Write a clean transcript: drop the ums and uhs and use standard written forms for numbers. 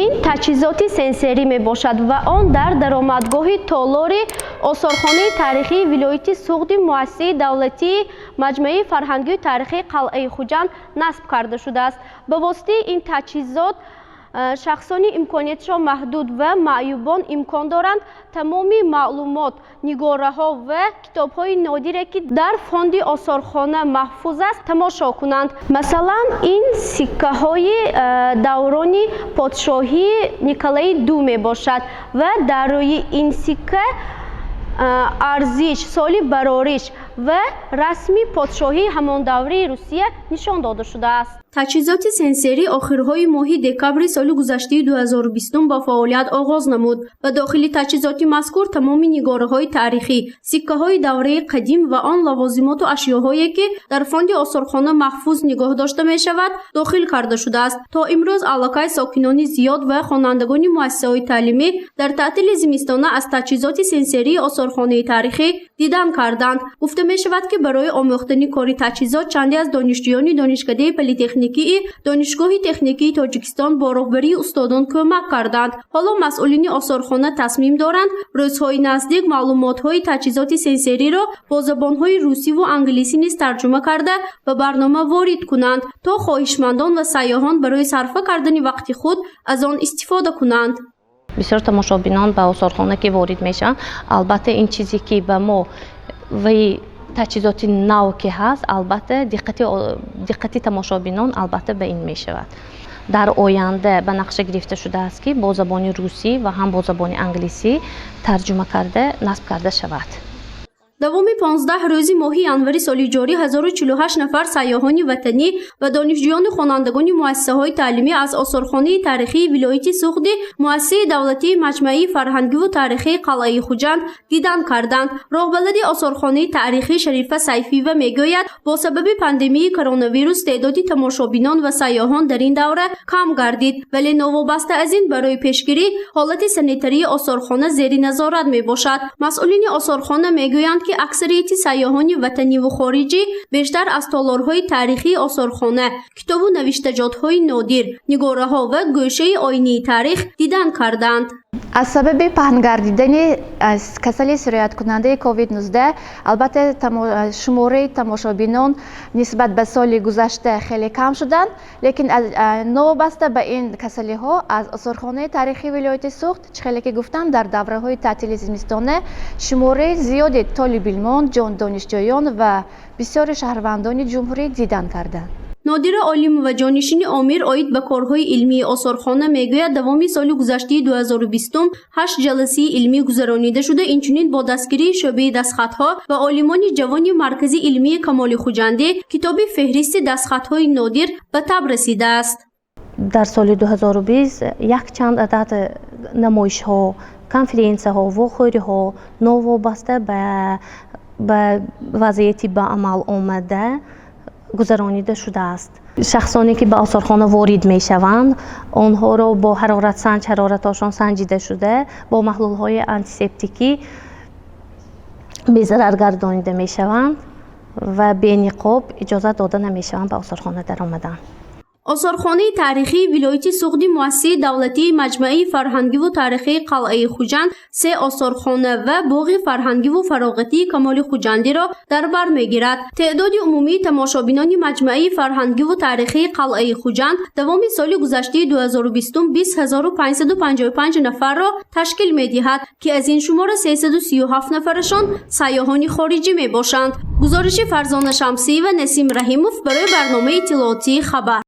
ин таҷҳизоти сенсорӣ мебошад ва он дар даромадгоҳи толори осорхонаи тарихии вилояти Суғди муассисаи давлатии маҷмӯи фарҳангию тарихии қалъаи Хуҷанд насб карда шудааст. Ба воситаи ин таҷҳизот шахсони имкониятшон маҳдуд ва маъюбон имкон доранд тамоми маълумот, нигораҳо ва китобҳои нодире ки дар фонди осорхона маҳфуз аст тамошо кунанд. Масалан, ин сиккаҳои даврони подшоҳии Николаи ду мебошад ва дар рӯи ин сикка арзиш, соли барориш ва расми подшоҳии ҳамондаврии Русия нишон дода шудааст. таҷҳизоти сенсорӣ охирҳои моҳи декабри соли гузаштаи 2020 ба фаъолият оғоз намуд. ба дохили таҷҳизоти мазкур тамоми нигораҳои таърихӣ, сиккаҳои давраи қадим ва он лавозимоту ашёҳое ки дар фонди осорхона маҳфуз нигоҳ дошта мешавад, дохил карда шудааст. То имрӯз аллакай сокинони зиёд ва хонандагони муассисаҳои таълимӣ дар таътили зимистона аз таҷҳизоти сенсории осорхонаи тарихӣ дидан карданд. гуфта мешавад ки барои омӯхтани кори таҷҳизот чанде аз донишҷӯёни донишкадаи политехникии донишгоҳи техникии Тоҷикистон бо роҳбарии устодон кӯмак карданд. ҳоло масъулини осорхона тасмим доранд рӯзҳои наздик маълумотҳои таҷҳизоти сенсориро бо забонҳои русиву англисӣ низ тарҷума карда ба барнома ворид кунанд, то хоҳишмандон ва сайёҳон барои сарфа кардани вақти худ аз он истифода кунанд. бисёр тамошобинон ба осорхона ки ворид мешаванд, албатта ин чизе ки ба мо ваи таҷҳизоти нав ки ҳаст, албатта диққати тамошобинон албатта ба ин мешавад. дар оянда ба нақша гирифта шудааст ки бо забони русӣ ва ҳам бо забони англисӣ тарҷума карда насб карда шавад. давоми 15 рӯзи моҳи январи соли ҷорӣ 1048 нафар сайёҳони ватанӣ ва донишҷӯёни хонандагони муассисаҳои таълимӣ аз осорхонаи тарихии вилояти Суғди муассисаи давлатии маҷмӯи фарҳангиву тарихии қалъаи Хуҷанд дидан карданд. роҳбалади осорхонаи таърихӣ Шарифа Сайфиева мегӯяд, бо сабаби пандемияи коронавирус теъдоди тамошобинон ва сайёҳон дар ин давра кам гардид, вале новобаста аз ин барои пешгирӣ ҳолати санитарии осорхона зери назорат мебошад. масъулини осорхона мегӯянд ки аксарияти сайёҳони ватаниву хориҷӣ бештар аз толорҳои тарихии осорхона, китобу навиштаҷотҳои нодир, нигораҳо ва гӯшаи ойнии таърих дидан карданд. аз сабаби паҳн гардидани касали сирояткунандаи COVID-19 албатта шумораи тамошобинон нисбат ба соли гузашта хеле кам шуданд, лекин новобаста ба ин касалиҳо аз осорхонаи тарихии вилояти Суғд чихеле ки гуфтам дар давраҳои таътили зимистона шумораи зиёди толиби илмон, донишҷӯён ва бисёри шаҳрвандони ҷумҳурӣ дидан карданд. нодира олимова ҷонишини омир оид ба корҳои илмии осорхона мегӯяд, давоми соли гузаштаи 2020 8 ҷаласаи илмӣ гузаронида шуда, инчунин бо дастгирии шӯъбаи дастхатҳо ва олимони ҷавони маркази илмии Камоли Хуҷандӣ китоби феҳристи дастхатҳои нодир ба таб расидааст. дар соли 2020 якчанд адад намоишҳо, конференсияҳо, вохӯриҳо новобаста ба вазъияти ба амал омада гузаронида шудааст. шахсоне ки ба осорхона ворид мешаванд, онҳоро бо ҳароратҳошон санҷида шуда бо маҳлулҳои антисептикӣ безарар гардонида мешаванд ва бениқоб иҷозат дода намешаванд ба осорхона даромадан. осорхонаи тарихии вилояти Суғди муассисаи давлатии маҷмӯи фарҳангиву тарихии қалъаи Хуҷанд, 3 осорхона ва боғи фарҳангиву фароғатии Камоли Хуҷандиро дар бар мегирад. теъдоди умумии тамошобинони маҷмӯи фарҳангиву тарихии қалъаи Хуҷанд давоми соли гузаштаи 2020 20555 нафарро ташкил медиҳад ки аз ин шумора 337 нафарашон сайёҳони хориҷӣ мебошанд. гузориши Фарзона Шамсиева, Насим Раҳимов барои барномаи иттилоотии Хабар.